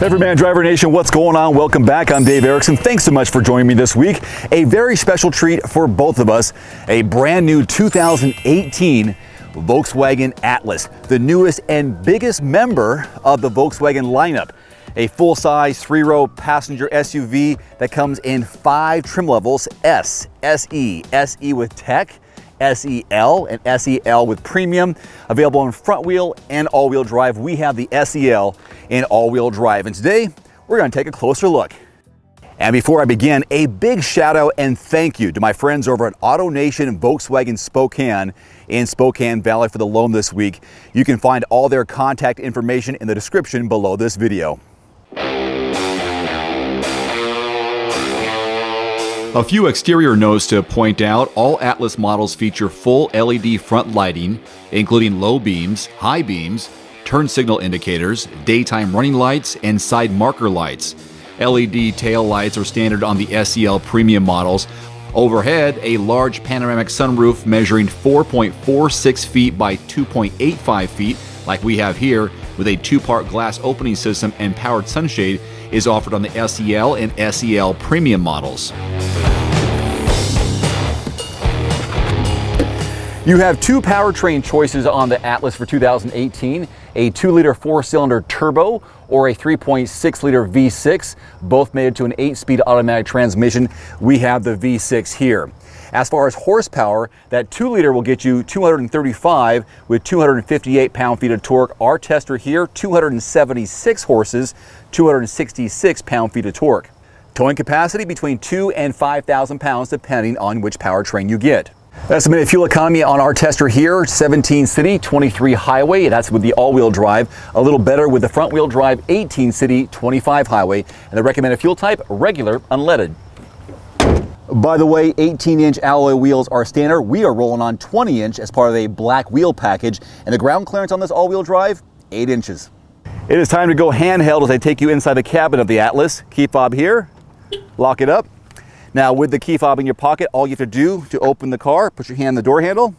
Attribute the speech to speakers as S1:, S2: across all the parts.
S1: Everyman Driver Nation, what's going on? Welcome back. I'm Dave Erickson. Thanks so much for joining me this week. A very special treat for both of us, a brand new 2018 Volkswagen Atlas, the newest and biggest member of the Volkswagen lineup. A full-size three-row passenger SUV that comes in 5 trim levels: S, SE, SE with Tech, SEL, and SEL with Premium. Available in front wheel and all-wheel drive. We have the SEL in all-wheel drive, and today we're going to take a closer look. And before I begin, a big shout out and thank you to my friends over at AutoNation Volkswagen Spokane in Spokane Valley for the loan this week. You can find all their contact information in the description below this video.
S2: A few exterior notes to point out: all Atlas models feature full LED front lighting, including low beams, high beams, turn signal indicators, daytime running lights, and side marker lights. LED tail lights are standard on the SEL Premium models. Overhead, a large panoramic sunroof measuring 4.46 feet by 2.85 feet, like we have here, with a 2-part glass opening system and powered sunshade, is offered on the SEL and SEL Premium models.
S1: You have 2 powertrain choices on the Atlas for 2018, a 2-liter 4-cylinder turbo or a 3.6-liter V6, both mated to an 8-speed automatic transmission. We have the V6 here. As far as horsepower, that 2-liter will get you 235 with 258 pound-feet of torque. Our tester here, 276 horses, 266 pound-feet of torque. Towing capacity between 2,000 and 5,000 pounds depending on which powertrain you get. Estimated fuel economy on our tester here: 17 city, 23 highway. That's with the all-wheel drive. A little better with the front-wheel drive: 18 city, 25 highway. And the recommended fuel type: regular, unleaded. By the way, 18-inch alloy wheels are standard. We are rolling on 20-inch as part of a black wheel package. And the ground clearance on this all-wheel drive: 8 inches. It is time to go handheld as I take you inside the cabin of the Atlas. Key fob here. Lock it up. Now, with the key fob in your pocket, all you have to do to open the car, put your hand on the door handle,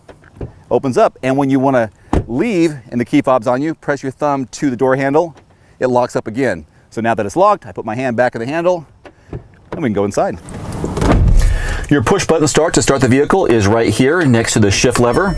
S1: opens up. And when you want to leave and the key fob's on you, press your thumb to the door handle, it locks up again. So now that it's locked, I put my hand back on the handle and we can go inside. Your push button start to start the vehicle is right here next to the shift lever.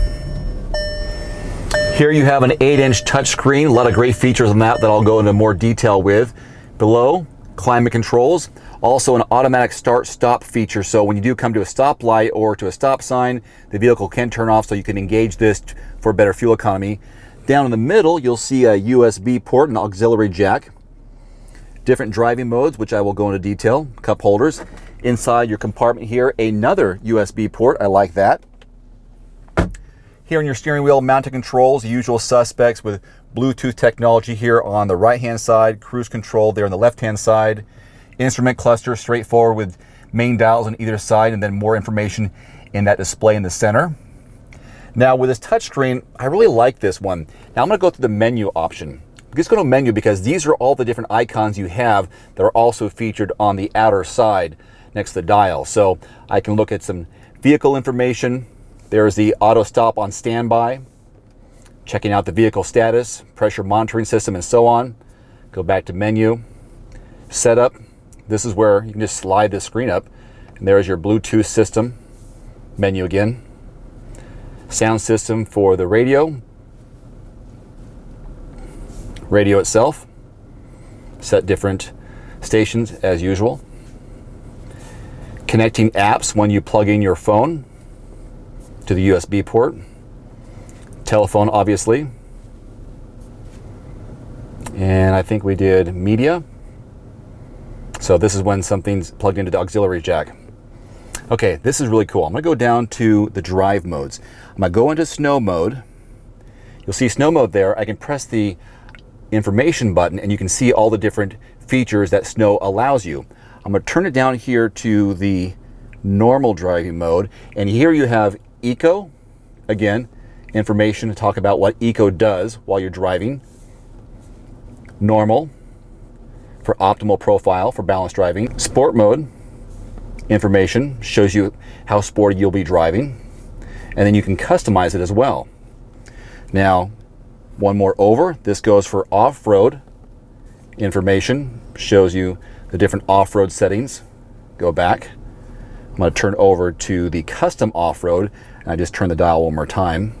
S1: Here you have an 8-inch touchscreen, a lot of great features on that I'll go into more detail with. Below, climate controls. Also an automatic start-stop feature, so when you do come to a stoplight or to a stop sign, the vehicle can turn off, so you can engage this for better fuel economy. Down in the middle, you'll see a USB port and auxiliary jack. Different driving modes, which I will go into detail. Cup holders. Inside your compartment here, another USB port. I like that. Here on your steering wheel, mounted controls, the usual suspects with Bluetooth technology here on the right-hand side, cruise control there on the left-hand side. Instrument cluster, straightforward with main dials on either side, and then more information in that display in the center. Now with this touchscreen, I really like this one. Now I'm going to go through the menu option. Just go to menu because these are all the different icons you have that are also featured on the outer side next to the dial. So I can look at some vehicle information. There's the auto stop on standby, checking out the vehicle status, pressure monitoring system, and so on. Go back to menu, setup. This is where you can just slide the screen up, and there's your Bluetooth system menu again. Sound system for the radio itself. Set different stations as usual. Connecting apps when you plug in your phone to the USB port. Telephone, obviously. And I think we did media. So this is when something's plugged into the auxiliary jack. Okay, this is really cool. I'm going to go down to the drive modes. I'm going to go into snow mode. You'll see snow mode there. I can press the information button and you can see all the different features that snow allows you. I'm going to turn it down here to the normal driving mode, and here you have Eco. Again, information to talk about what Eco does while you're driving. Normal for optimal profile for balanced driving. Sport mode, information, shows you how sporty you'll be driving. And then you can customize it as well. Now, one more over, this goes for off-road information, shows you the different off-road settings. Go back. I'm going to turn over to the custom off-road, and I just turn the dial one more time.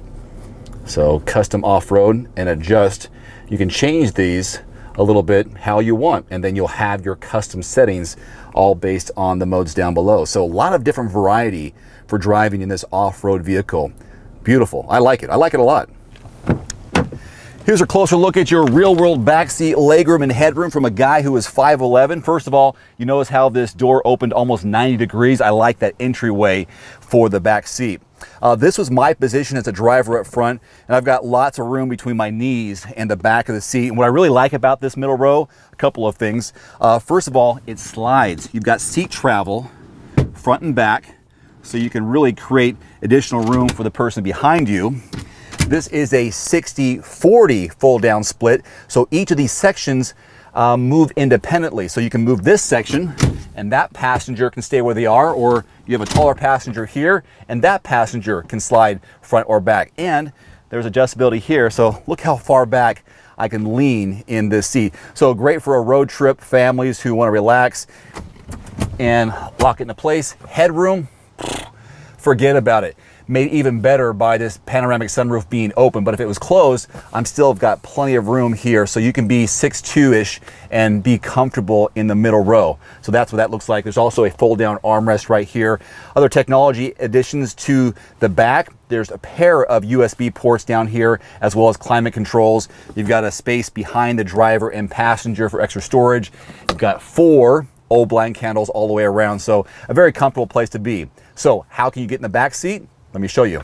S1: So custom off-road and adjust. You can change these a little bit how you want, and then you'll have your custom settings all based on the modes down below. So a lot of different variety for driving in this off-road vehicle. Beautiful. I like it. I like it a lot. Here's a closer look at your real-world backseat legroom and headroom from a guy who is 5'11". First of all, you notice how this door opened almost 90 degrees. I like that entryway for the back seat. This was my position as a driver up front, and I've got lots of room between my knees and the back of the seat. And what I really like about this middle row, a couple of things. First of all, it slides. You've got seat travel front and back, so you can really create additional room for the person behind you. This is a 60-40 fold down split, so each of these sections move independently. So you can move this section and that passenger can stay where they are, or you have a taller passenger here and that passenger can slide front or back. And there's adjustability here, so look how far back I can lean in this seat. So great for a road trip, families who want to relax and lock it into place. Headroom, forget about it. Made even better by this panoramic sunroof being open, but if it was closed, I'm still got plenty of room here, so you can be 6'2"-ish and be comfortable in the middle row. So that's what that looks like. There's also a fold-down armrest right here. Other technology additions to the back. There's a pair of USB ports down here, as well as climate controls. You've got a space behind the driver and passenger for extra storage. You've got 4 O-blind candles all the way around, so a very comfortable place to be. So how can you get in the back seat? Let me show you.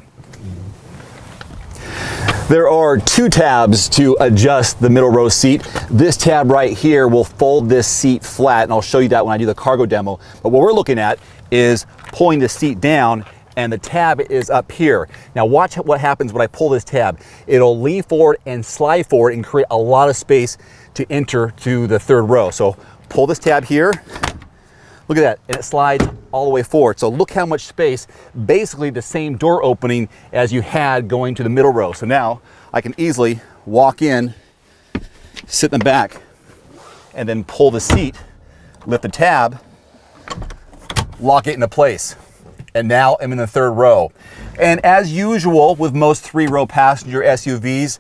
S1: There are 2 tabs to adjust the middle row seat. This tab right here will fold this seat flat, and I'll show you that when I do the cargo demo. But what we're looking at is pulling the seat down, and the tab is up here. Now watch what happens when I pull this tab. It'll lean forward and slide forward and create a lot of space to enter to the 3rd row. So pull this tab here. Look at that, and it slides all the way forward. So look how much space, basically the same door opening as you had going to the middle row. So now I can easily walk in, sit in the back, and then pull the seat, lift the tab, lock it into place. And now I'm in the 3rd row. And as usual with most 3-row passenger SUVs,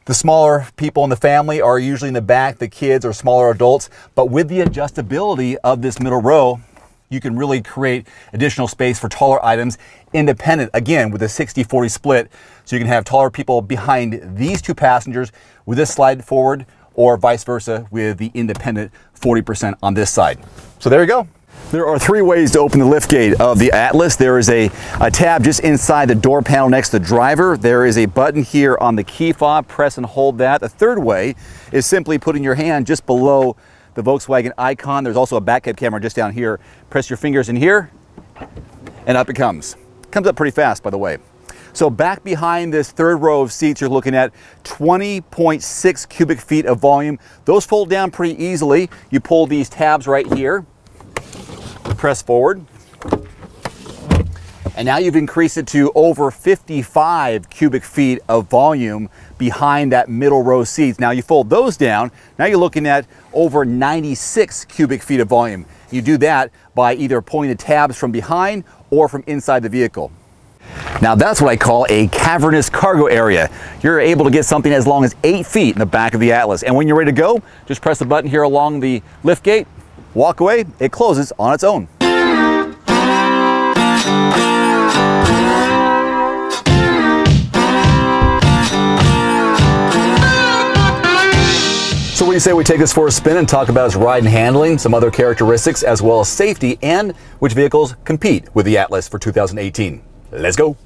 S1: the smaller people in the family are usually in the back, the kids or smaller adults, but with the adjustability of this middle row, you can really create additional space for taller items, independent, again, with a 60-40 split, so you can have taller people behind these 2 passengers with this slide forward, or vice versa with the independent 40% on this side. So there you go. There are 3 ways to open the liftgate of the Atlas. There is a tab just inside the door panel next to the driver. There is a button here on the key fob. Press and hold that. The 3rd way is simply putting your hand just below the Volkswagen icon. There's also a backup camera just down here. Press your fingers in here and up it comes. Comes up pretty fast, by the way. So back behind this 3rd row of seats, you're looking at 20.6 cubic feet of volume. Those fold down pretty easily. You pull these tabs right here. Press forward, and now you've increased it to over 55 cubic feet of volume behind that middle row seats. Now you fold those down, now you're looking at over 96 cubic feet of volume. You do that by either pulling the tabs from behind or from inside the vehicle. Now that's what I call a cavernous cargo area. You're able to get something as long as 8 feet in the back of the Atlas, and when you're ready to go, just press the button here along the liftgate. Walk away, it closes on its own. So what do you say we take this for a spin and talk about its ride and handling, some other characteristics, as well as safety, and which vehicles compete with the Atlas for 2018. Let's go.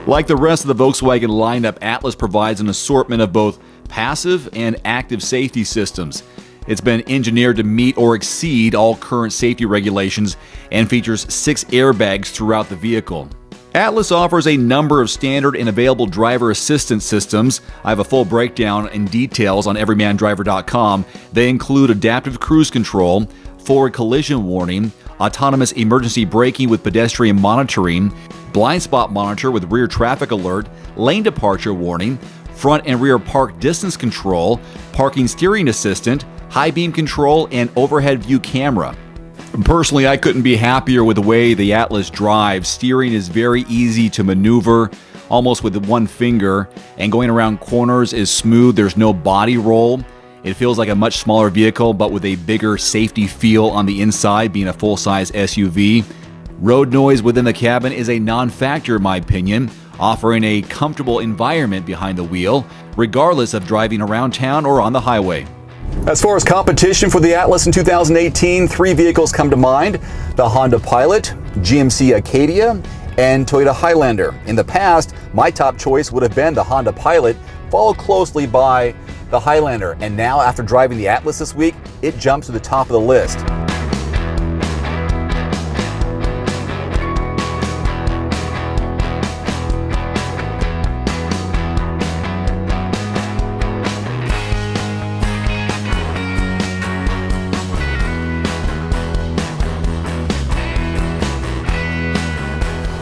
S2: Like the rest of the Volkswagen lineup, Atlas provides an assortment of both passive and active safety systems. It's been engineered to meet or exceed all current safety regulations and features 6 airbags throughout the vehicle. Atlas offers a number of standard and available driver assistance systems. I have a full breakdown and details on everymandriver.com. They include adaptive cruise control, forward collision warning, autonomous emergency braking with pedestrian monitoring, blind spot monitor with rear traffic alert, lane departure warning, front and rear park distance control, parking steering assistant, high beam control, and overhead view camera. Personally, I couldn't be happier with the way the Atlas drives. Steering is very easy to maneuver, almost with one finger, and going around corners is smooth. There's no body roll. It feels like a much smaller vehicle, but with a bigger safety feel on the inside, being a full-size SUV. Road noise within the cabin is a non-factor in my opinion, offering a comfortable environment behind the wheel, regardless of driving around town or on the highway.
S1: As far as competition for the Atlas in 2018, 3 vehicles come to mind: the Honda Pilot, GMC Acadia, and Toyota Highlander. In the past, my top choice would have been the Honda Pilot, followed closely by the Highlander. And now, after driving the Atlas this week, it jumps to the top of the list.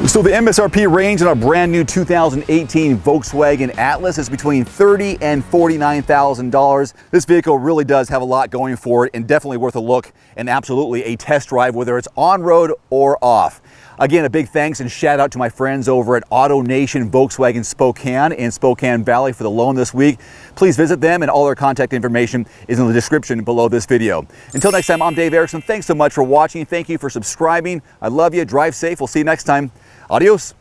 S1: So the MSRP range on our brand new 2018 Volkswagen Atlas is between $30,000 and $49,000. This vehicle really does have a lot going for it and definitely worth a look and absolutely a test drive, whether it's on road or off. Again, a big thanks and shout out to my friends over at Auto Nation Volkswagen Spokane in Spokane Valley for the loan this week. Please visit them, and all their contact information is in the description below this video. Until next time, I'm Dave Erickson. Thanks so much for watching. Thank you for subscribing. I love you. Drive safe. We'll see you next time. Adios.